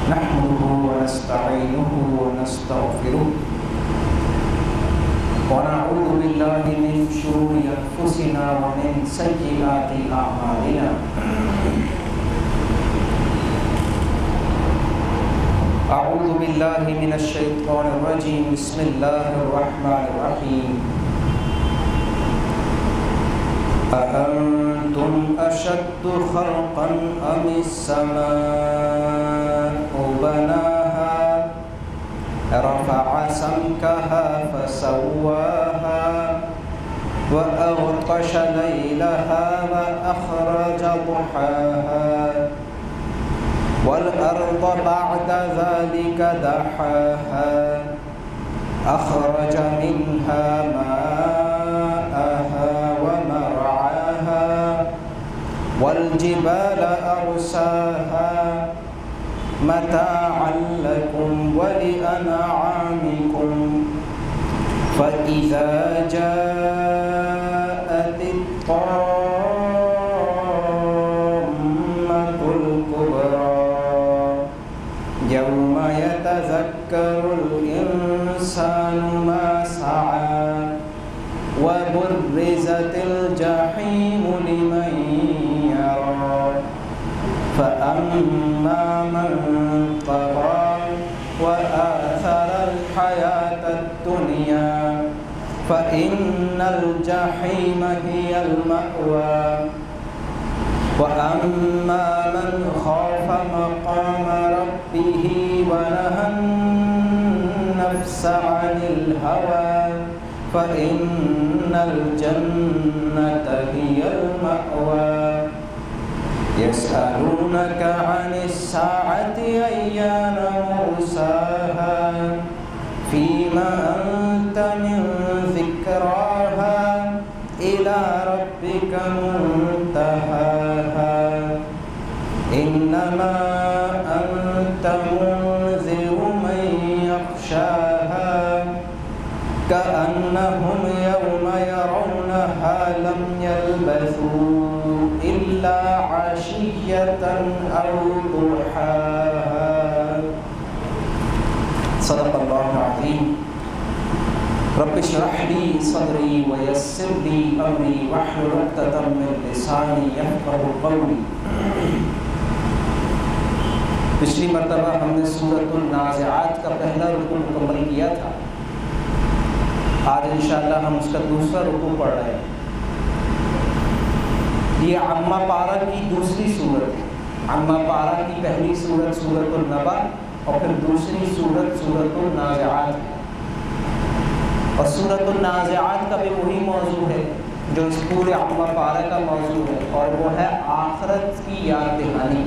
نحمده ونستعينه ونستغفره ونعوذ بالله من شرور أنفسنا ومن سيئات أعمالنا أعوذ بالله من الشيطان الرجيم بسم الله الرحمن الرحيم أأنتم أشد خلقا أم السماء بناها رفع سمكها فسواها وأغطش ليلها وأخرج ضحاها والأرض بعد ذلك دحاها أخرج منها ماءها ومرعاها والجبال أرساها متاعا لكم ولأنعامكم فإذا جاءت الطامة الكبرى يوم يتذكر الإنسان ما سعى وبرزت الجحيم لمن يرى فأما من طغى وآثر الحياة الدنيا فإن الجحيم هي المأوى وأما من خاف مقام ربه ونهى النفس عن الهوى فإن الجنة هي المأوى يسألونك عن الساعة أيان مرساها فيما أنت من ذكراها إلى ربك منتهاها إنما أنت منذر من يخشاها كأنهم يوم يرونها لم يلبثوا إلا عشية أو ضحاها صدق الله العظيم رب اشرح لي صدري ويسر لي أمري واحلل عقدة من لساني يفقهوا قولي. پچھلی مرتبہ ہم نے سورۃ النازعات کا پہلا رکوع مکمل کیا تھا. آج انشاءاللہ ہم اس کا دوسرا رکوع پڑھ رہے ہیں. یہ عامہ پارہ کی دوسری صورت ہے. عامہ پارہ کی پہلی صورت سورۃ النبأ اور پھر دوسری صورت سورۃ النازعات ہے. اور سورۃ النازعات کا بھی وہی موضوع ہے جو اس پورے عامہ پارہ کا موضوع ہے، اور وہ ہے آخرت کی یاد دہانی.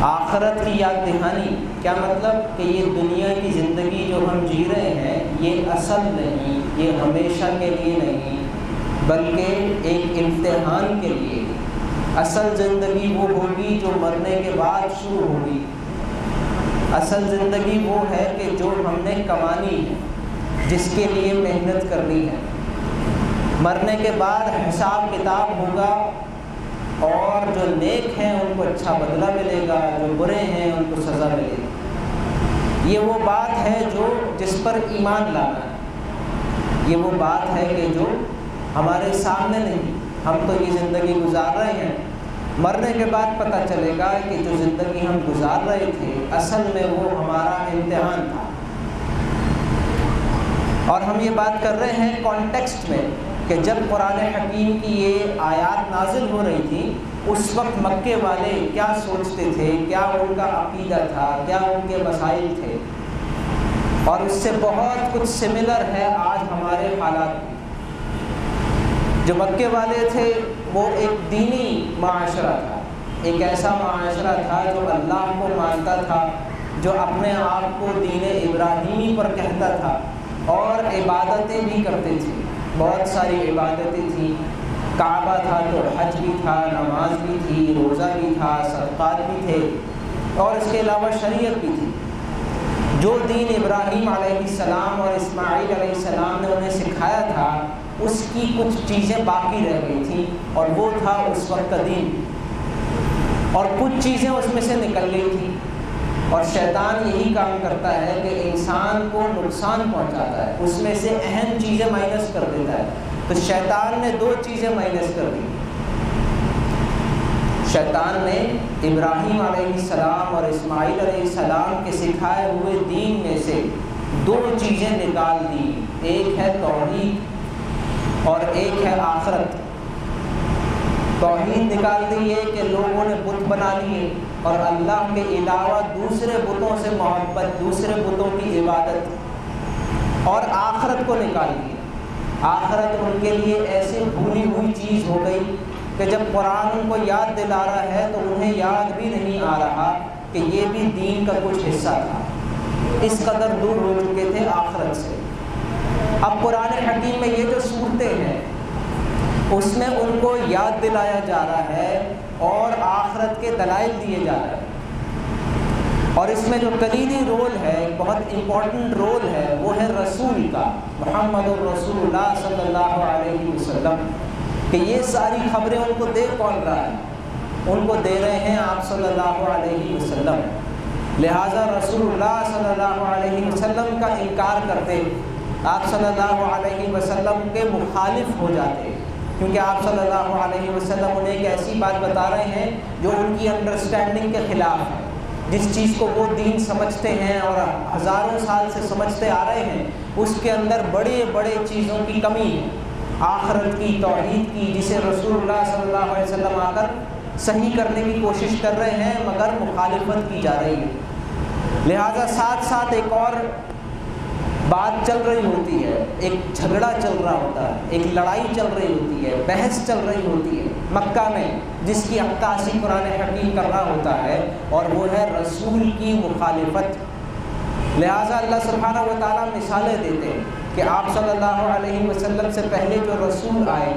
آخرت کی یاد دہانی کیا مطلب؟ کہ یہ دنیا کی زندگی جو ہم جی رہے ہیں یہ اصل نہیں، یہ ہمیشہ کے لیے نہیں، بلکہ ایک امتحان کے لیے. اصل زندگی وہ ہوگی جو مرنے کے بعد شروع ہوگی. اصل زندگی وہ ہے کہ جو ہم نے کمانی ہے، جس کے لیے محنت کرنی ہے. مرنے کے بعد حساب کتاب ہوگا، اور جو نیک ہیں ان کو اچھا بدلہ ملے گا، جو برے ہیں ان کو سزا ملے گی. یہ وہ بات ہے جو جس پر ایمان لانا ہے. یہ وہ بات ہے کہ جو ہمارے سامنے نہیں. ہم تو یہ زندگی گزار رہے ہیں، مرنے کے بعد پتہ چلے گا کہ جو زندگی ہم گزار رہے تھے اصل میں وہ ہمارا امتحان تھا. اور ہم یہ بات کر رہے ہیں کانٹیکسٹ میں کہ جب قرآن حکیم کی یہ آیات نازل ہو رہی تھی اس وقت مکے والے کیا سوچتے تھے، کیا ان کا عقیدہ تھا، کیا ان کے مسائل تھے. اور اس سے بہت کچھ سملر ہے آج ہمارے حالات میں. جو مکے والے تھے وہ ایک دینی معاشرہ تھا، ایک ایسا معاشرہ تھا جو اللہ کو مانتا تھا، جو اپنے آپ کو دین ابراہیمی پر کہتا تھا، اور عبادتیں بھی کرتے تھے. بہت ساری عبادتیں تھیں. کعبہ تھا تو حج بھی تھا، نماز بھی تھی، روزہ بھی تھا، صدقات بھی تھے، اور اس کے علاوہ شریعت بھی تھی. جو دین ابراہیم علیہ السلام اور اسماعیل علیہ السلام نے انہیں سکھایا تھا اس کی کچھ چیزیں باقی رہ گئی تھیں، اور وہ تھا اس وقت کا دین. اور کچھ چیزیں اس میں سے نکل گئی تھیں، اور شیطان یہی کام کرتا ہے کہ انسان کو نقصان پہنچاتا ہے، اس میں سے اہم چیزیں مائنس کر دیتا ہے۔ تو شیطان نے 2 چیزیں مائنس کر دی۔ شیطان نے ابراہیم علیہ السلام اور اسماعیل علیہ السلام کے سکھائے ہوئے دین میں سے 2 چیزیں نکال دی، ایک ہے توحید اور ایک ہے آخرت۔ توحید نکال دی ہے کہ لوگوں نے بت بنا لیے اور اللہ کے علاوہ دوسرے بتوں سے محبت، دوسرے بتوں کی عبادت، اور آخرت کو نکال دیا۔ آخرت ان کے لیے ایسی بھولی ہوئی چیز ہو گئی کہ جب قرآن ان کو یاد دلا رہا ہے تو انہیں یاد بھی نہیں آ رہا کہ یہ بھی دین کا کچھ حصہ تھا، اس قدر دور ہو چکے تھے آخرت سے۔ اب قرآن حکیم میں یہ جو صورتیں ہیں اس میں ان کو یاد دلایا جا رہا ہے اور آخرت کے دلائل دیے جا رہے ہیں، اور اس میں جو کلیدی رول ہے، بہت امپورٹنٹ رول ہے، وہ ہے رسول کا، محمد الرسول اللہ صلی اللہ علیہ وسلم، کہ یہ ساری خبریں ان کو دے کون رہا ہے؟ ان کو دے رہے ہیں آپ صلی اللہ علیہ وسلم۔ لہٰذا رسول اللہ صلی اللہ علیہ وسلم کا انکار کرتے، آپ صلی اللہ علیہ وسلم کے مخالف ہو جاتے، کیونکہ آپ صلی اللہ علیہ وسلم انہیں ایک ایسی بات بتا رہے ہیں جو ان کی انڈرسٹینڈنگ کے خلاف ہے۔ جس چیز کو وہ دین سمجھتے ہیں اور ہزاروں سال سے سمجھتے آ رہے ہیں، اس کے اندر بڑے بڑے چیزوں کی کمی ہے، آخرت کی، توحید کی، جسے رسول اللہ صلی اللہ علیہ وسلم آ کر صحیح کرنے کی کوشش کر رہے ہیں مگر مخالفت کی جا رہی ہے۔ لہٰذا ساتھ ساتھ ایک اور بات چل رہی ہوتی ہے، ایک جھگڑا چل رہا ہوتا ہے، ایک لڑائی چل رہی ہوتی ہے، بحث چل رہی ہوتی ہے مکہ میں، جس کی عکاسی قرآن حکیم کر رہا ہوتا ہے، اور وہ ہے رسول کی مخالفت۔ لہٰذا اللہ سبحانہ و تعالیٰ مثالیں دیتے ہیں کہ آپ صلی اللہ علیہ وسلم سے پہلے جو رسول آئے،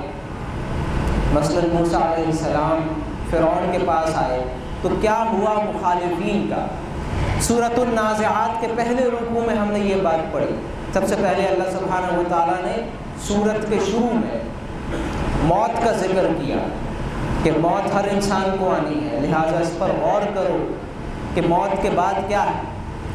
مثلاً موسیٰ علیہ السلام فرعون کے پاس آئے، تو کیا ہوا مخالفین کا؟ سورۃ النازعات کے پہلے رکوع میں ہم نے یہ بات پڑھی۔ سب سے پہلے اللہ سبحانہ و تعالیٰ نے سورت کے شروع میں موت کا ذکر کیا کہ موت ہر انسان کو آنی ہے، لہٰذا اس پر غور کرو کہ موت کے بعد کیا ہے۔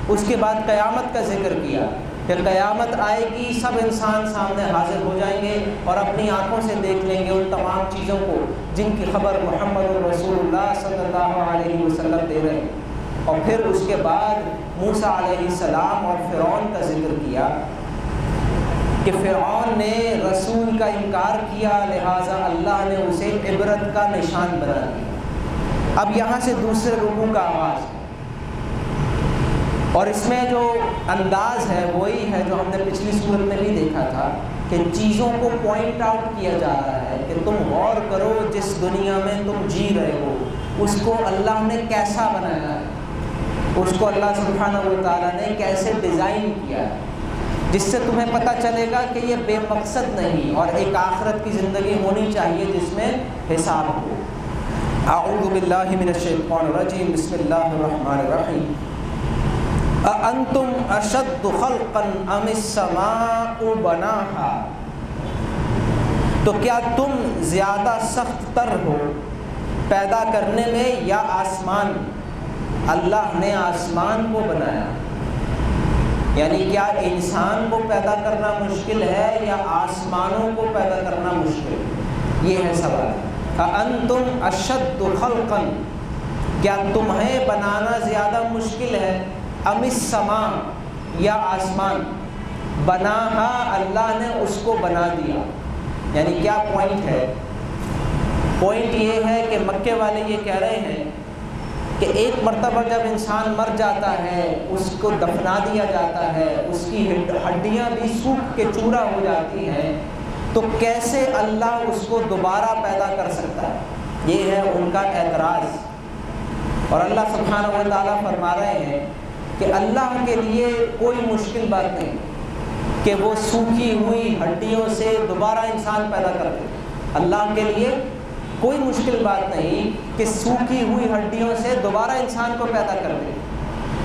اس کے بعد قیامت کا ذکر کیا کہ قیامت آئے گی، سب انسان سامنے حاضر ہو جائیں گے اور اپنی آنکھوں سے دیکھ لیں گے ان تمام چیزوں کو جن کی خبر محمد الرسول اللہ صلی اللہ علیہ وسلم دے رہے ہیں۔ اور پھر اس کے بعد موسیٰ علیہ السلام اور فرعون کا ذکر کیا کہ فرعون نے رسول کا انکار کیا، لہٰذا اللہ نے اسے عبرت کا نشان بنا دیا۔ اب یہاں سے دوسرے رکوع کا آغاز ہے، اور اس میں جو انداز ہے وہی ہے جو ہم نے پچھلی صورت میں بھی دیکھا تھا کہ چیزوں کو پوائنٹ آؤٹ کیا جا رہا ہے کہ تم غور کرو جس دنیا میں تم جی رہے ہو اس کو اللہ نے کیسا بنایا ہے، اس کو اللہ سبحانہ و تعالیٰ نے کیسے ڈیزائن کیا ہے، جس سے تمہیں پتہ چلے گا کہ یہ بے مقصد نہیں اور ایک آخرت کی زندگی ہونی چاہیے جس میں حساب ہو۔ اعوذ باللہ من الشیطان الرجیم، بسم اللہ الرحمن الرحیم۔ اَأَنْتُمْ أَشَدُّ خَلْقًا أَمِ السَّمَاءُ بَنَاهَا، تو کیا تم زیادہ سخت تر ہو پیدا کرنے میں یا آسمان؟ اللہ نے آسمان کو بنایا، یعنی کیا انسان کو پیدا کرنا مشکل ہے یا آسمانوں کو پیدا کرنا مشکل؟ یہ ہے سوال۔ اَأَنْتُمْ أَشَدُّ خَلْقًا، کیا تمہیں بنانا زیادہ مشکل ہے، ام السماء یا آسمان؟ بناہا، اللہ نے اس کو بنا دیا، یعنی کیا پوائنٹ ہے؟ پوائنٹ یہ ہے کہ مکے والے یہ کہہ رہے ہیں کہ ایک مرتبہ جب انسان مر جاتا ہے، اس کو دفنا دیا جاتا ہے، اس کی ہڈیاں بھی سوکھ کے چورا ہو جاتی ہیں، تو کیسے اللہ اس کو دوبارہ پیدا کر سکتا ہے؟ یہ ہے ان کا اعتراض۔ اور اللہ سبحانہ و تعالیٰ فرما رہے ہیں کہ اللہ کے لیے کوئی مشکل بات نہیں کہ وہ سوکھی ہوئی ہڈیوں سے دوبارہ انسان پیدا کر دے۔ اللہ کے لیے کوئی مشکل بات نہیں کہ سوکھی ہوئی ہڈیوں سے دوبارہ انسان کو پیدا کر دے۔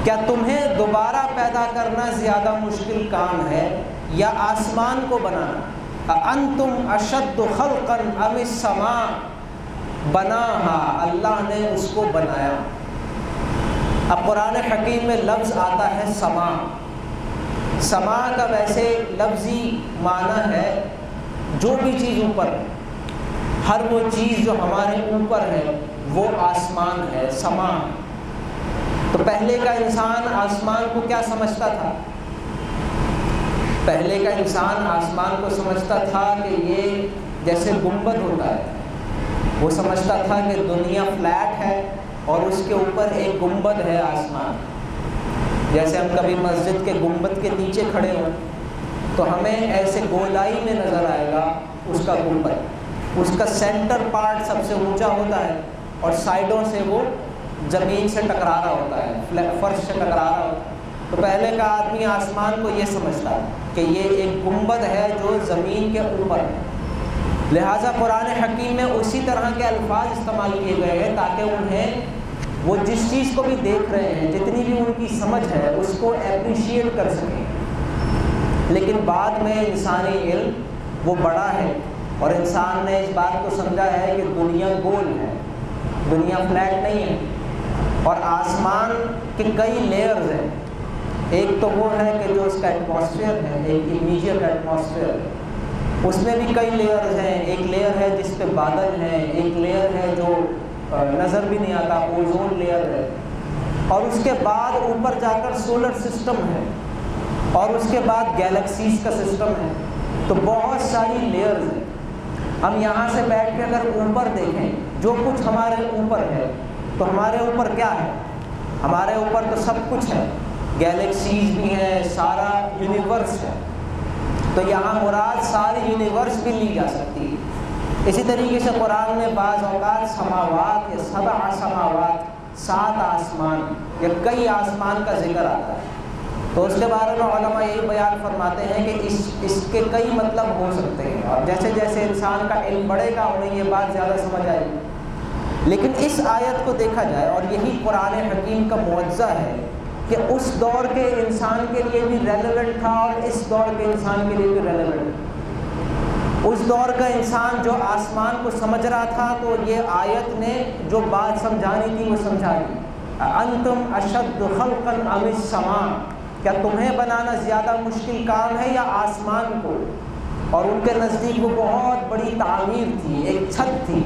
کیا تمہیں دوبارہ پیدا کرنا زیادہ مشکل کام ہے یا آسمان کو بنانا؟ اَأَنْتُمْ أَشَدُّ خَلْقًا أَمِ السَّمَاءُ، بناہا، اللہ نے اس کو بنایا۔ اب قرآن حکیم میں لفظ آتا ہے سما۔ سما کا ویسے لفظی معنی ہے جو بھی چیز اوپر ہے، ہر وہ چیز جو ہمارے اوپر ہے وہ آسمان ہے، سما۔ تو پہلے کا انسان آسمان کو کیا سمجھتا تھا؟ پہلے کا انسان آسمان کو سمجھتا تھا کہ یہ جیسے گنبد ہوتا ہے، وہ سمجھتا تھا کہ دنیا فلیٹ ہے اور اس کے اوپر ایک گنبد ہے آسمان۔ جیسے ہم کبھی مسجد کے گنبد کے نیچے کھڑے ہوں تو ہمیں ایسے گولائی میں نظر آئے گا اس کا گنبد، اس کا سینٹر پارٹ سب سے اونچا ہوتا ہے اور سائڈوں سے وہ زمین سے ٹکرا رہا ہوتا ہے، فرش سے ٹکرا رہا ہوتا ہے۔ تو پہلے کا آدمی آسمان کو یہ سمجھتا ہے کہ یہ ایک گنبد ہے جو زمین کے اوپر ہے۔ لہٰذا قرآن حکیم میں اسی طرح کے الفاظ استعمال کیے گئے ہیں تاکہ انہیں وہ جس چیز کو بھی دیکھ رہے ہیں، جتنی بھی ان کی سمجھ ہے، اس کو اپریشیٹ کر سکیں۔ لیکن بعد میں انسانی علم وہ بڑا ہے اور انسان نے اس بات کو سمجھا ہے کہ دنیا گول ہے، دنیا فلیٹ نہیں ہے، اور آسمان کے کئی لیئرز ہیں۔ ایک تو وہ ہے کہ جو اس کا ایٹماسفیئر ہے، ایک امیجیٹ ایٹماسفیئر ہے، اس میں بھی کئی لیئرز ہیں۔ ایک لیئر ہے جس پہ بادل ہیں، ایک لیئر ہے جو نظر بھی نہیں آتا، اوزون لیئر ہے، اور اس کے بعد اوپر جا کر سولر سسٹم ہے، اور اس کے بعد گیلیکسیز کا سسٹم ہے۔ تو بہت ساری لیئرز ہیں۔ ہم یہاں سے بیٹھ کے اگر اوپر دیکھیں جو کچھ ہمارے اوپر ہے تو ہمارے اوپر کیا ہے؟ ہمارے اوپر تو سب کچھ ہے، گیلیکسیز بھی ہیں، سارا یونیورس ہے۔ تو یہاں مراد ساری یونیورس بھی لی جا سکتی ہے۔ اسی طریقے سے قرآن میں بعض اوقات سماوات یا سبع سماوات، 7 آسمان یا کئی آسمان کا ذکر آتا ہے۔ تو اس کے بارے میں علماء یہی بیان فرماتے ہیں کہ اس کے کئی مطلب ہو سکتے ہیں، اور جیسے جیسے انسان کا علم بڑھے گا انہیں یہ بات زیادہ سمجھ آئے گی۔ لیکن اس آیت کو دیکھا جائے، اور یہی قرآن حکیم کا معجزہ ہے کہ اس دور کے انسان کے لیے بھی ریلیونٹ تھا اور اس دور کے انسان کے لیے بھی ریلیونٹ ہے۔ اس دور کا انسان جو آسمان کو سمجھ رہا تھا تو یہ آیت نے جو بات سمجھانی تھی وہ سمجھا دی۔ انتم اشد خلقا ام السماء، کیا تمہیں بنانا زیادہ مشکل کام ہے یا آسمان کو؟ اور ان کے نزدیک وہ بہت بڑی تعمیر تھی، ایک چھت تھی،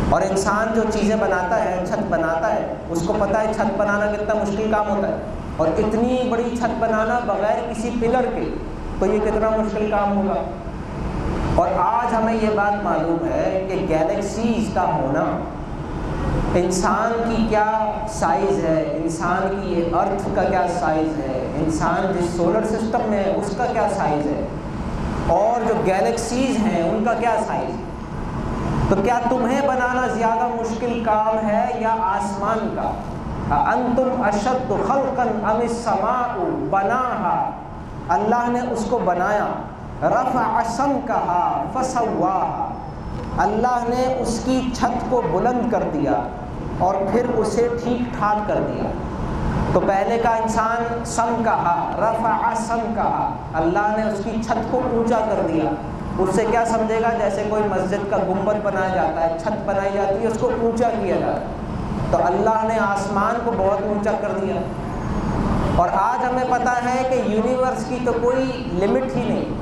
اور انسان جو چیزیں بناتا ہے، چھت بناتا ہے، اس کو پتہ ہے چھت بنانا کتنا مشکل کام ہوتا ہے، اور اتنی بڑی چھت بنانا بغیر کسی پلر کے تو یہ کتنا مشکل کام ہوگا۔ اور آج ہمیں یہ بات معلوم ہے کہ گیلیکسیز کا ہونا، انسان کی کیا سائز ہے، انسان کی یہ ارتھ کا کیا سائز ہے، انسان جس سولر سسٹم میں ہے اس کا کیا سائز ہے، اور جو گیلیکسیز ہیں ان کا کیا سائز ہے۔ تو کیا تمہیں بنانا زیادہ مشکل کام ہے یا آسمان کا؟ انتم اشد خلقا ام السماء بناہا، اللہ نے اس کو بنایا، رفع سمکہا فسواہا، اللہ نے اس کی چھت کو بلند کر دیا اور پھر اسے ٹھیک ٹھاک کر دیا۔ تو پہلے کا انسان سم کہا، رفع سم کہا، اللہ نے اس کی چھت کو اونچا کر دیا۔ اس سے کیا سمجھے گا؟ جیسے کوئی مسجد کا گنبد بنایا جاتا ہے، چھت بنائی جاتی ہے، اس کو اونچا کیا جاتا ہے۔ تو اللہ نے آسمان کو بہت اونچا کر دیا۔ اور آج ہمیں پتہ ہے کہ یونیورس کی تو کوئی لمٹ ہی نہیں،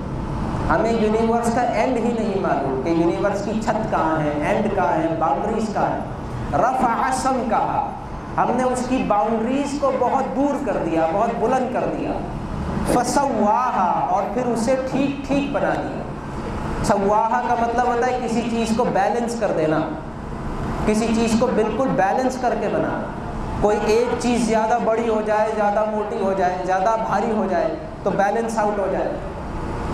ہمیں یونیورس کا اینڈ ہی نہیں معلوم کہ یونیورس کی چھت کہاں ہے، اینڈ کہاں ہے، باؤنڈریز کہاں ہے۔ رفع سم کہا، ہم نے اس کی باؤنڈریز کو بہت دور کر دیا، بہت بلند کر دیا۔ فسواہا، اور پھر اسے ٹھیک ٹھیک بنا دیا۔ سواہا کا مطلب ہوتا ہے کسی چیز کو بیلنس کر دینا، کسی چیز کو بالکل بیلنس کر کے بنانا۔ کوئی ایک چیز زیادہ بڑی ہو جائے، زیادہ موٹی ہو جائے، زیادہ بھاری ہو جائے تو بیلنس آؤٹ ہو جائے۔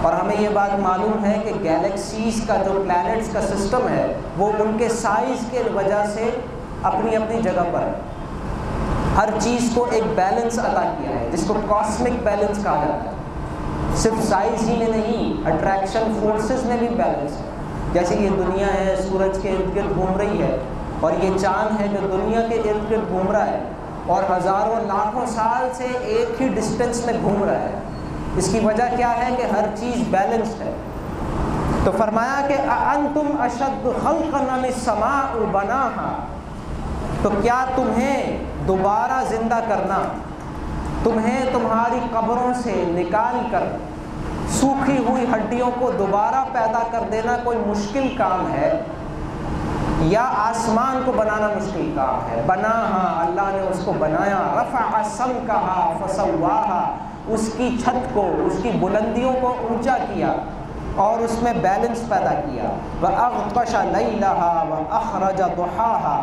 اور ہمیں یہ بات معلوم ہے کہ گیلیکسیز کا جو پلانٹس کا سسٹم ہے وہ ان کے سائز کے وجہ سے اپنی اپنی جگہ پر ہے۔ ہر چیز کو ایک بیلنس عطا کیا ہے جس کو کاسمک بیلنس کہا جاتا ہے۔ صرف سائز ہی میں نہیں، اٹریکشن فورسز میں بھی بیلنس ہے۔ جیسے یہ دنیا ہے، سورج کے ارد گرد گھوم رہی ہے، اور یہ چاند ہے جو دنیا کے ارد گرد گھوم رہا ہے اور ہزاروں لاکھوں سال سے ایک ہی ڈسٹینس میں گھوم رہا ہے۔ اس کی وجہ کیا ہے کہ ہر چیز بیلنسڈ ہے۔ تو فرمایا کہ اَأَنْتُمْ أَشَدُّ خَلْقًا أَمِ السَّمَاءُ بَنَاهَا، تو کیا تمہیں دوبارہ زندہ کرنا، تمہیں تمہاری قبروں سے نکال کر سوکھی ہوئی ہڈیوں کو دوبارہ پیدا کر دینا کوئی مشکل کام ہے، یا آسمان کو بنانا مشکل کام ہے؟ بناہا، اللہ نے اس کو بنایا، رفع سمکہا فسواہا، اس کی چھت کو، اس کی بلندیوں کو اونچا کیا اور اس میں بیلنس پیدا کیا، وَأَغْطَشَ لَيْلَهَا وَأَخْرَجَ ضُحَاهَا،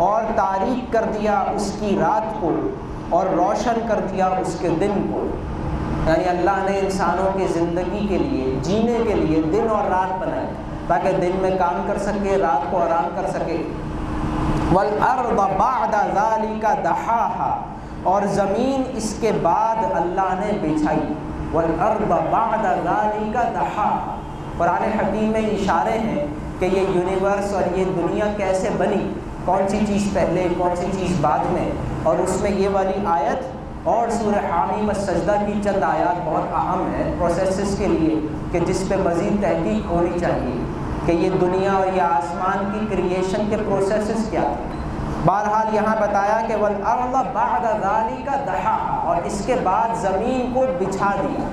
اور تاریک کر دیا اس کی رات کو اور روشن کر دیا اس کے دن کو۔ یعنی اللہ نے انسانوں کی زندگی کے لیے، جینے کے لیے دن اور رات بنائے تاکہ دن میں کام کر سکے، رات کو آرام کر سکے۔ وَالْأَرْضَ بَعْدَ ذَلِكَ دَحَاهَا، اور زمین اس کے بعد اللہ نے بچھائی۔ وَالْأَرْضَ بَعْدَ ذَلِكَ دَحَاهَا، قرآن حکیم میں اشارے ہیں کہ یہ یونیورس اور یہ دنیا کیسے بنی، کون سی چیز پہلے کون سی چیز بعد میں، اور اس میں یہ والی آیت اور سورہ حامیم السجدہ کی چند آیات بہت اہم ہیں پروسیسز کے لیے کہ جس پہ مزید تحقیق ہونی چاہیے کہ یہ دنیا اور یہ آسمان کی کریشن کے پروسیسز کیا تھے۔ بہرحال یہاں بتایا کہ وَالْأَرْضَ بَعْدَ ذَلِكَ دَحَاهَا، اور اس کے بعد زمین کو بچھا دیا۔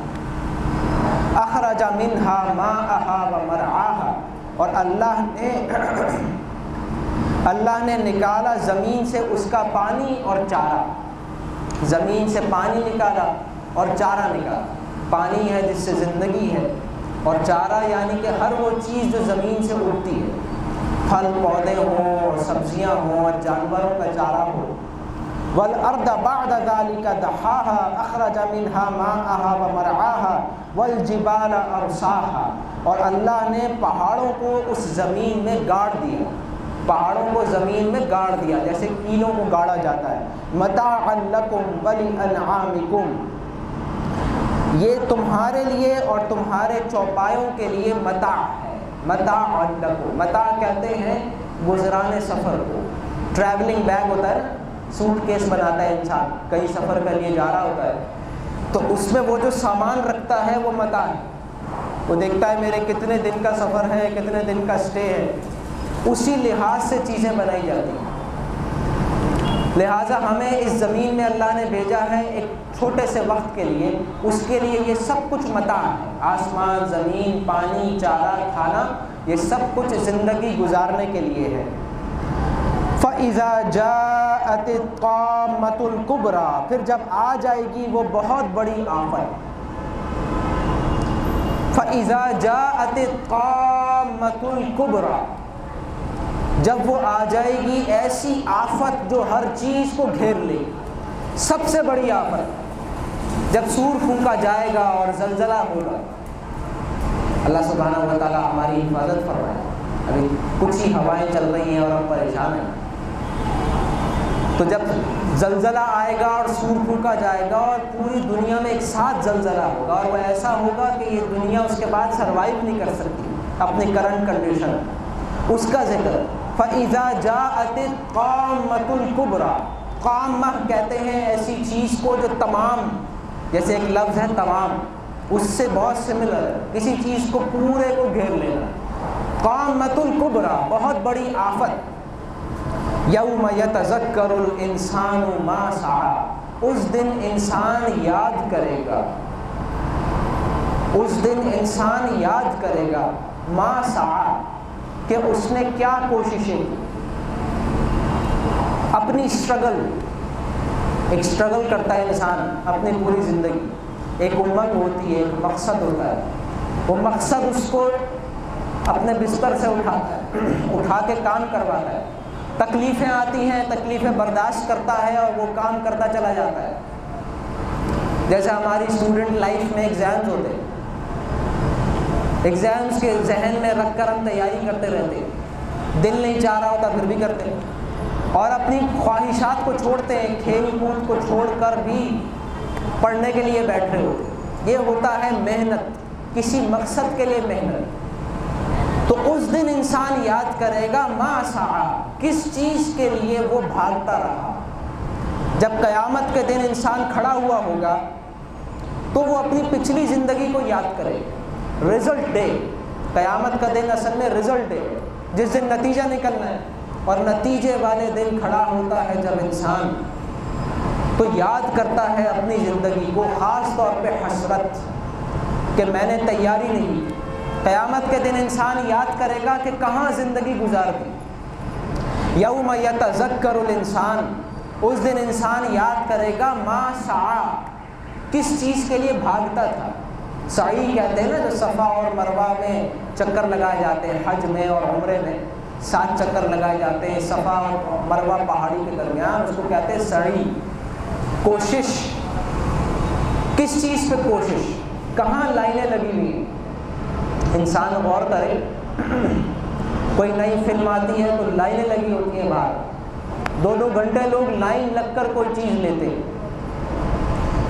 أَخْرَجَ مِنْهَا مَاءَهَا وَمَرْعَاهَا، اور اللہ نے نکالا زمین سے اس کا پانی اور چارہ، زمین سے پانی نکالا اور چارہ نکالا۔ پانی ہے جس سے زندگی ہے، اور چارہ یعنی کہ ہر وہ چیز جو زمین سے اگتی ہے، پھل پودے ہوں اور سبزیاں ہوں اور جانوروں کا چارہ ہو۔ وَالْأَرْضَ بَعْدَ ذَلِكَ دَحَاهَا أَخْرَجَ مِنْهَا مَاءَهَا وَمَرْعَاهَا وَالْجِبَالَ أَرْسَاهَا، اور اللہ نے پہاڑوں کو اس زمین میں گاڑ دیا، پہاڑوں کو زمین میں گاڑ دیا جیسے کیلوں کو گاڑا جاتا ہے۔ متاعا لکم ولانعامکم، یہ تمہارے لیے اور تمہارے چوپایوں کے لیے متاع ہے۔ متاعا لکم، متاع کہتے ہیں گزرانے سفر کو، ٹریولنگ بیگ ہوتا ہے، سوٹ کیس بناتا ہے انسان، کئی سفر کے لیے جا رہا ہوتا ہے تو اس میں وہ جو سامان رکھتا ہے وہ متاع ہے، وہ دیکھتا ہے میرے کتنے دن کا سفر ہے، کتنے دن کا اسٹے ہے، اسی لحاظ سے چیزیں بنائی جاتی ہیں۔ لہٰذا ہمیں اس زمین میں اللہ نے بھیجا ہے ایک چھوٹے سے وقت کے لیے، اس کے لیے یہ سب کچھ متاع ہے، آسمان، زمین، پانی، چارہ، کھانا، یہ سب کچھ زندگی گزارنے کے لیے ہے۔ فَإِذَا جَاءَتِ الطَّامَّةُ الْكُبْرَى، پھر جب آ جائے گی وہ بہت بڑی آفت۔ فَإِذَا جَاءَتِ الطَّامَّةُ الْكُبْرَى، جب وہ آ جائے گی ایسی آفت جو ہر چیز کو گھیر لے، سب سے بڑی آفت، جب سور پھونکا جائے گا اور زلزلہ ہوگا۔ اللہ سبحانہ و تعالیٰ ہماری حفاظت فرمائے، ابھی کچھ ہی ہوائیں چل رہی ہیں اور ہم پریشان ہیں، تو جب زلزلہ آئے گا اور سور پھونکا جائے گا اور پوری دنیا میں ایک ساتھ زلزلہ ہوگا، اور وہ ایسا ہوگا کہ یہ دنیا اس کے بعد سروائیو نہیں کر سکتی اپنی کرنٹ کنڈیشن، اس کا ذکر۔ فَإِذَا جَاءَتِ الطَّامَّةُ الْكُبْرَى، قامہ کہتے ہیں ایسی چیز کو جو تمام، جیسے ایک لفظ ہے تمام، اس سے بہت سملر ہے، کسی چیز کو پورے کو گھیر لینا۔ قامۃ الکبریٰ، بہت بڑی آفت۔ یوم یتذکر الانسان ما سعی، اس دن انسان یاد کرے گا، اس دن انسان یاد کرے گا ما سعی، کہ اس نے کیا کوششیں کی، اپنی اسٹرگل، ایک اسٹرگل کرتا ہے انسان اپنی پوری زندگی، ایک امنگ ہوتی ہے، ایک مقصد ہوتا ہے، وہ مقصد اس کو اپنے بستر سے اٹھاتا ہے، اٹھا کے کام کرواتا ہے، تکلیفیں آتی ہیں، تکلیفیں برداشت کرتا ہے اور وہ کام کرتا چلا جاتا ہے۔ جیسے ہماری اسٹوڈنٹ لائف میں ایگزامز ہوتے ہیں، ایگزامز کے ذہن میں رکھ کر ہم تیاری کرتے رہتے ہیں، دل نہیں چاہ رہا ہوتا پھر بھی کرتے ہیں، اور اپنی خواہشات کو چھوڑتے ہیں، کھیل کود کو چھوڑ کر بھی پڑھنے کے لیے بیٹھ رہے ہوتے ہیں۔ یہ ہوتا ہے محنت، کسی مقصد کے لیے محنت۔ تو اس دن انسان یاد کرے گا ما سعی، کس چیز کے لیے وہ بھاگتا رہا۔ جب قیامت کے دن انسان کھڑا ہوا ہوگا تو وہ اپنی پچھلی زندگی کو یاد کرے، رزلٹ ڈے، قیامت کا دن اصل میں رزلٹ ڈے ہے، جس دن نتیجہ نکلنا ہے، اور نتیجے والے دن کھڑا ہوتا ہے جب انسان تو یاد کرتا ہے اپنی زندگی کو، خاص طور پہ حسرت کہ میں نے تیاری نہیں کی۔ قیامت کے دن انسان یاد کرے گا کہ کہاں زندگی گزار دی۔ یوم یتذکر الانسان، اس دن انسان یاد کرے گا ما سعی، کس چیز کے لیے بھاگتا تھا۔ سعی کہتے ہیں نا جو صفا اور مروہ میں چکر لگائے جاتے ہیں، حج میں اور عمرے میں 7 چکر لگائے جاتے ہیں صفا اور مروہ پہاڑی کے درمیان، اس کو کہتے ہیں سعی، کوشش۔ کس چیز پہ کوشش؟ کہاں لائنیں لگی ہوئی ہیں؟ انسان غور کرے، کوئی نئی فلم آتی ہے تو لائنیں لگی ہوتی ہیں باہر، 2-2 گھنٹے لوگ لائن لگ کر کوئی چیز لیتے ہیں۔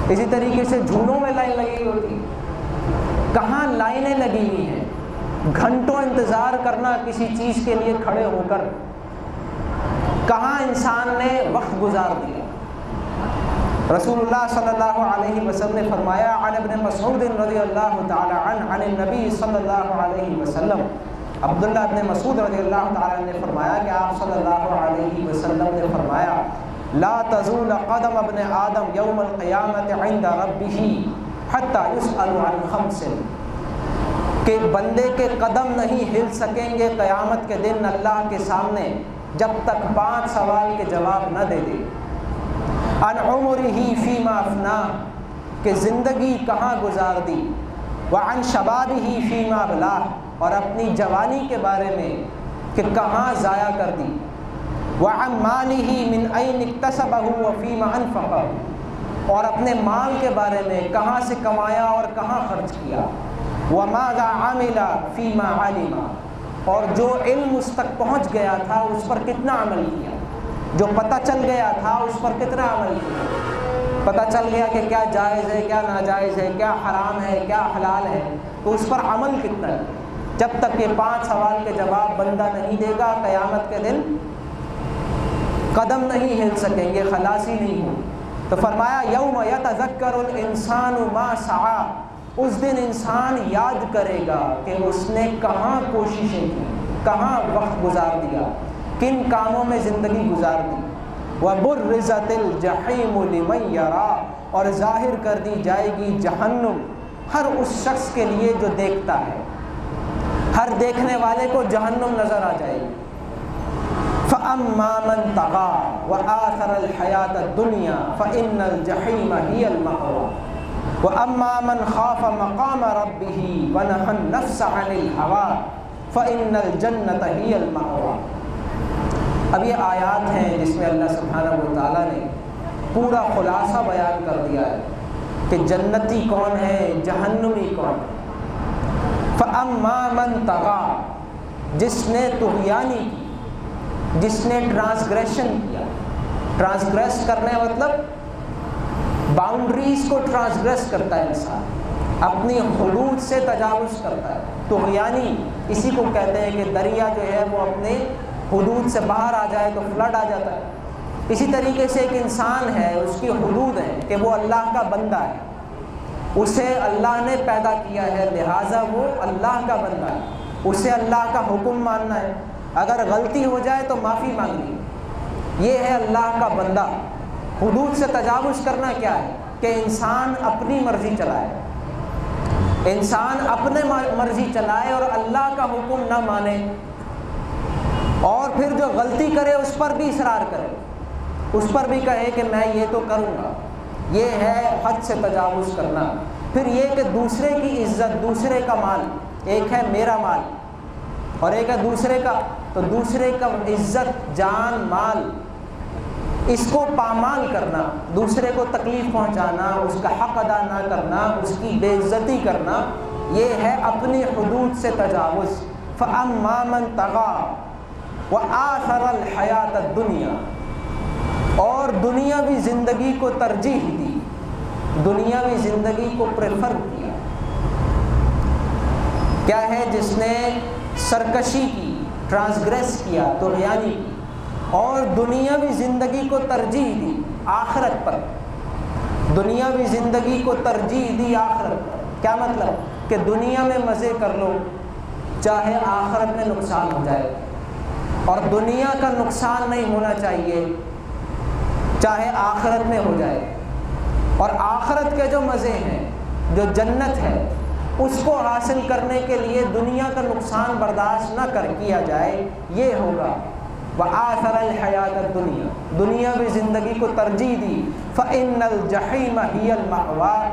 اسی طریقے سے جھولوں میں لائن لگی ہوتی ہے، کہاں لائنیں لگی ہوئی ہیں، گھنٹوں انتظار کرنا کسی چیز کے لیے کھڑے ہو کر، کہاں انسان نے وقت گزار دیا۔ رسول اللہ صلی اللہ علیہ وسلم نے فرمایا، عن ابن مسعود رضی اللہ تعالی عنہ عن النبی صلی اللہ علیہ وسلم، عبداللہ ابن مسعود رضی اللہ تعالی عنہ نے فرمایا کہ آپ صلی اللہ علیہ وسلم نے فرمایا، لا تزول قدم ابن آدم یوم القیامت عند ربہ حتی یسأل عن 5، کہ بندے کے قدم نہیں ہل سکیں گے قیامت کے دن اللہ کے سامنے جب تک 5 سوال کے جواب نہ دے دے۔ عن عمرہ فیما افناہ، کہ زندگی کہاں گزار دی، وعن شبابہ فیما ابلاہ، اور اپنی جوانی کے بارے میں کہ کہاں ضائع کر دی، وعن مالہ من این اکتسبہ وفیما انفقہ، اور اپنے مال کے بارے میں کہاں سے کمایا اور کہاں خرچ کیا، وماذا عمل فیما علم، اور جو علم اس تک پہنچ گیا تھا اس پر کتنا عمل کیا، جو پتہ چل گیا تھا اس پر کتنا عمل کیا، پتہ چل گیا کہ کیا جائز ہے کیا ناجائز ہے، کیا حرام ہے کیا حلال ہے، تو اس پر عمل کتنا ہے۔ جب تک یہ 5 سوال کے جواب بندہ نہیں دے گا قیامت کے دن قدم نہیں ہل سکیں گے، خلاصی نہیں ہو۔ تو فرمایا یوم یتذکر الانسان ما سعی، اس دن انسان یاد کرے گا کہ اس نے کہاں کوششیں کی، کہاں وقت گزار دیا، کن کاموں میں زندگی گزار دی۔ وَبُرِّزَتِ الْجَحِيمُ لِمَنْ يَرَى، اور ظاہر کر دی جائے گی جہنم ہر اس شخص کے لیے جو دیکھتا ہے، ہر دیکھنے والے کو جہنم نظر آ جائے گی۔ فَأَمَّا مَنْ طَغَى وَآثَرَ الْحَيَاةَ الدُّنْيَا فَإِنَّ الْجَحِيمَ هِيَ الْمَأْوَىٰ وَأَمَّا مَنْ خَافَ مَقَامَ رَبِّهِ وَنَهَى النَّفْسَ عَنِ الْهَوَىٰ فَإِنَّ الْجَنَّةَ هِيَ الْمَأْوَىٰ۔ اب یہ آیات ہیں جس میں اللہ سبحانہ و تعالیٰ نے پورا خلاصہ بیان کر دیا ہے کہ جنتی کون ہے، جہنمی کون ہے۔ فَأَمَّا مَنْ طَغَىٰ، جس نے طغیانی کی، جس نے ٹرانسگریشن کیا، ٹرانسگریس کرنے مطلب باؤنڈریز کو ٹرانسگریس کرتا ہے، انسان اپنی حدود سے تجاوز کرتا ہے۔ طغیانی اسی کو کہتے ہیں کہ دریا جو ہے وہ اپنے حدود سے باہر آ جائے تو فلڈ آ جاتا ہے۔ اسی طریقے سے ایک انسان ہے، اس کی حدود ہیں کہ وہ اللہ کا بندہ ہے، اسے اللہ نے پیدا کیا ہے لہٰذا وہ اللہ کا بندہ ہے، اسے اللہ کا حکم ماننا ہے، اگر غلطی ہو جائے تو معافی مانگنی، یہ ہے اللہ کا بندہ۔ حدود سے تجاوز کرنا کیا ہے کہ انسان اپنی مرضی چلائے، انسان اپنے مرضی چلائے اور اللہ کا حکم نہ مانے، اور پھر جو غلطی کرے اس پر بھی اصرار کرے، اس پر بھی کہے کہ میں یہ تو کروں گا، یہ ہے حد سے تجاوز کرنا۔ پھر یہ کہ دوسرے کی عزت، دوسرے کا مال، ایک ہے میرا مال اور ایک ہے دوسرے کا، تو دوسرے کا عزت، جان، مال، اس کو پامال کرنا، دوسرے کو تکلیف پہنچانا، اس کا حق ادا نہ کرنا، اس کی بے عزتی کرنا، یہ ہے اپنی حدود سے تجاوز۔ فَأَمَّا مَنْ طَغَىٰ وَآثَرَ الْحَيَاةَ الدُّنْيَا، اور دنیاوی زندگی کو ترجیح دی، دنیاوی زندگی کو پریفر کیا۔ کیا ہے؟ جس نے سرکشی کی، ٹرانسگریس کیا، طغیانی کی، اور دنیاوی زندگی کو ترجیح دی آخرت پر، دنیاوی زندگی کو ترجیح دی آخرت پر۔ کیا مطلب؟ کہ دنیا میں مزے کر لو، چاہے آخرت میں نقصان ہو جائے، اور دنیا کا نقصان نہیں ہونا چاہیے چاہے آخرت میں ہو جائے۔ اور آخرت کے جو مزے ہیں، جو جنت ہے، اس کو حاصل کرنے کے لیے دنیا کا نقصان برداشت نہ کیا جائے، یہ ہوگا۔ وآثر الحیات الدنیا، دنیاوی زندگی کو ترجیح دی۔ فإن الجحیم ہی المأوی،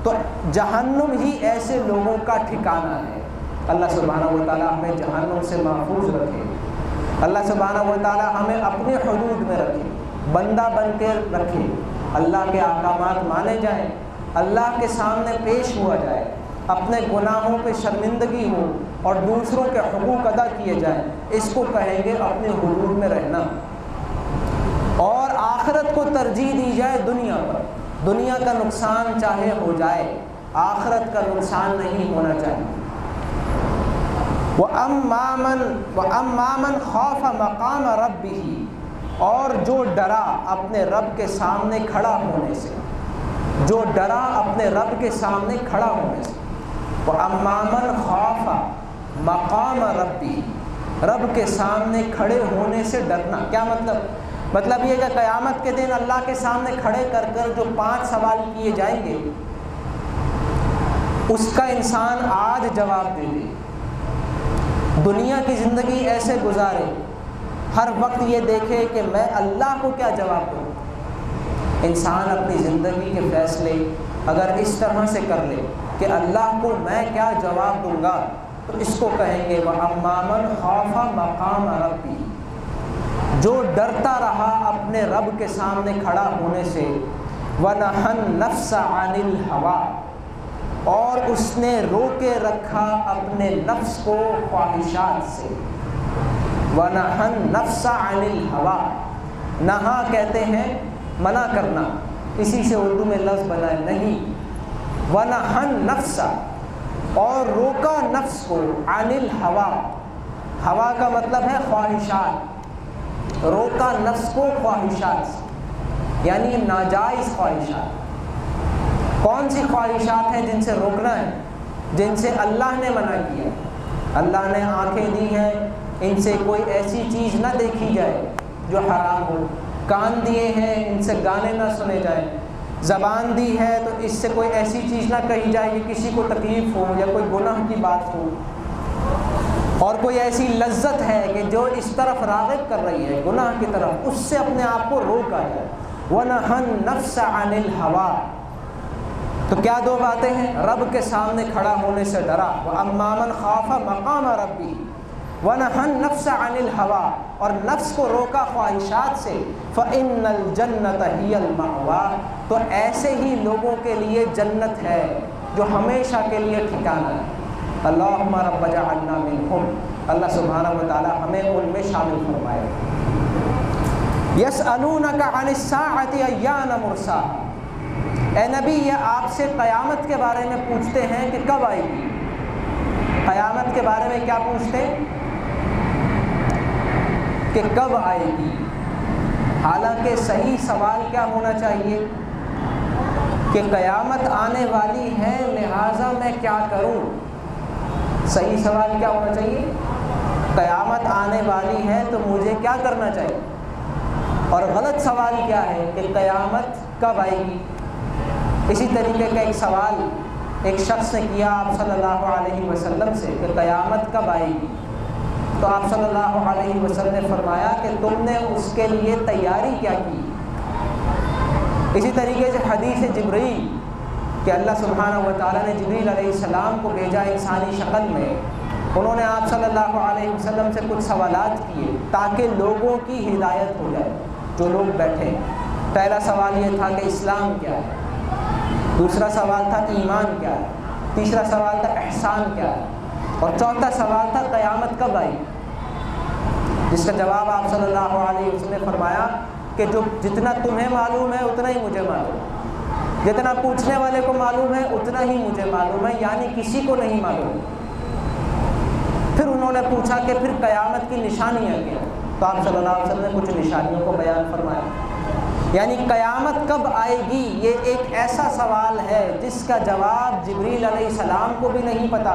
تو جہنم ہی ایسے لوگوں کا ٹھکانہ ہے۔ اللہ سبحانہ و تعالی ہمیں جہنم سے محفوظ رکھے، اللہ سبحانہ و تعالی ہمیں اپنے حدود میں رکھے، بندہ بن کے رکھے، اللہ کے احکامات مانے جائیں، اللہ کے سامنے پیش ہوا جائے، اپنے گناہوں پہ شرمندگی ہو اور دوسروں کے حقوق ادا کیے جائیں، اس کو کہیں گے اپنے حدود میں رہنا۔ اور آخرت کو ترجیح دی جائے دنیا پر، دنیا کا نقصان چاہے ہو جائے، آخرت کا نقصان نہیں ہونا چاہیے۔ وَأَمَّا مَنْ خَافَ مَقَامَ رَبِّهِ، اور جو ڈرا اپنے رب کے سامنے کھڑا ہونے سے، جو ڈرا اپنے رب کے سامنے کھڑا ہونے سے۔ وَأَمَّا مَنْ خَافَ مَقَامَ رَبِّهِ، رب کے سامنے کھڑے ہونے سے ڈرنا۔ کیا مطلب یہ کہ قیامت کے دن اللہ کے سامنے کھڑے کر کر جو 5 سوال کیے جائیں گے، اس کا انسان آج جواب دے دے، دنیا کی زندگی ایسے گزارے، ہر وقت یہ دیکھے کہ میں اللہ کو کیا جواب دوں۔ انسان اپنی زندگی کے فیصلے اگر اس طرح سے کر لے کہ اللہ کو میں کیا جواب دوں گا، تو اس کو کہیں گے وَأَمَّا مَنْ خَافَ مَقَامَ رَبِّهِ، جو ڈرتا رہا اپنے رب کے سامنے کھڑا ہونے سے۔ وَنَهَى النَّفْسَ عَنِ الْهَوَىٰ، اور اس نے روکے رکھا اپنے نفس کو خواہشات سے۔ وَنَهَى النَّفْسَ عَنِ الْهَوَىٰ، نہا کہتے ہیں منع کرنا، اسی سے اردو میں لفظ بنا ہے نہیں۔ وَنَهَى النَّفْسَ، اور روکا نفس کو، عَنِ الْهَوَىٰ، ہوا کا مطلب ہے خواہشات، روکا نفس کو خواہشات سے، یعنی ناجائز خواہشات۔ کون سی خواہشات ہیں جن سے روکنا ہے؟ جن سے اللہ نے منع کیا۔ اللہ نے آنکھیں دی ہیں، ان سے کوئی ایسی چیز نہ دیکھی جائے جو حرام ہو۔ کان دیے ہیں، ان سے گانے نہ سنے جائیں۔ زبان دی ہے تو اس سے کوئی ایسی چیز نہ کہی جائے کہ کسی کو تکلیف ہو یا کوئی گناہ کی بات ہو۔ اور کوئی ایسی لذت ہے کہ جو اس طرف راغب کر رہی ہے گناہ کی طرف، اس سے اپنے آپ کو روکا جائے۔ وَنَهَى النَّفْسَ عَنِ الْهَوَىٰ، تو کیا 2 باتیں ہیں؟ رب کے سامنے کھڑا ہونے سے ڈرا، وَأَمَّا مَنْ خَافَ مَقَامَ رَبِّهِ، وَنَهَى النَّفْسَ عَنِ الْهَوَىٰ، اور نفس کو روکا خواہشات سے۔ فَإِنَّ الْجَنَّةَ هِيَ الْمَأْوَىٰ، تو ایسے ہی لوگوں کے لیے جنت ہے جو ہمیشہ کے لیے ٹھکانہ ہے۔ اللہم رب اجعلنا منہم، اللہ سبحانہ و تعالی ہمیں ان میں شامل فرمائے۔ یسألونک عن الساعۃ ایان مرساہا، اے نبی یہ آپ سے قیامت کے بارے میں پوچھتے ہیں کہ کب آئے گی۔ قیامت کے بارے میں کیا پوچھتے ہیں؟ کہ کب آئے گی۔ حالانکہ صحیح سوال کیا ہونا چاہیے کہ قیامت آنے والی ہے لہٰذا میں کیا کروں۔ صحیح سوال کیا ہونا چاہیے؟ قیامت آنے والی ہے تو مجھے کیا کرنا چاہیے۔ اور غلط سوال کیا ہے کہ قیامت کب آئے گی۔ اسی طریقے کا ایک سوال ایک شخص نے کیا آپ صلی اللہ علیہ وسلم سے کہ قیامت کب آئے گی، تو آپ صلی اللہ علیہ وسلم نے فرمایا کہ تم نے اس کے لیے تیاری کیا کی۔ اسی طریقے سے حدیث جبریل کہ اللہ سبحانہ و تعالیٰ نے جبریل علیہ السلام کو بھیجا انسانی شکل میں، انہوں نے آپ صلی اللہ علیہ وسلم سے کچھ سوالات کیے تاکہ لوگوں کی ہدایت ہو جائے جو لوگ بیٹھے۔ پہلا سوال یہ تھا کہ اسلام کیا ہے، دوسرا سوال تھا ایمان کیا ہے، تیسرا سوال تھا احسان کیا ہے، اور چوتھا سوال تھا قیامت کب آئی، جس کا جواب آپ صلی اللہ علیہ وسلم نے فرمایا کہ جو جتنا تمہیں معلوم ہے اتنا ہی مجھے معلوم ہے، جتنا پوچھنے والے کو معلوم ہے اتنا ہی مجھے معلوم ہے، یعنی کسی کو نہیں معلوم۔ پھر انہوں نے پوچھا کہ پھر قیامت کی نشانیاں کیا، تو آپ صلی اللہ علیہ وسلم نے کچھ نشانیوں کو بیان فرمایا۔ یعنی قیامت کب آئے گی یہ ایک ایسا سوال ہے جس کا جواب جبریل علیہ السلام کو بھی نہیں پتہ،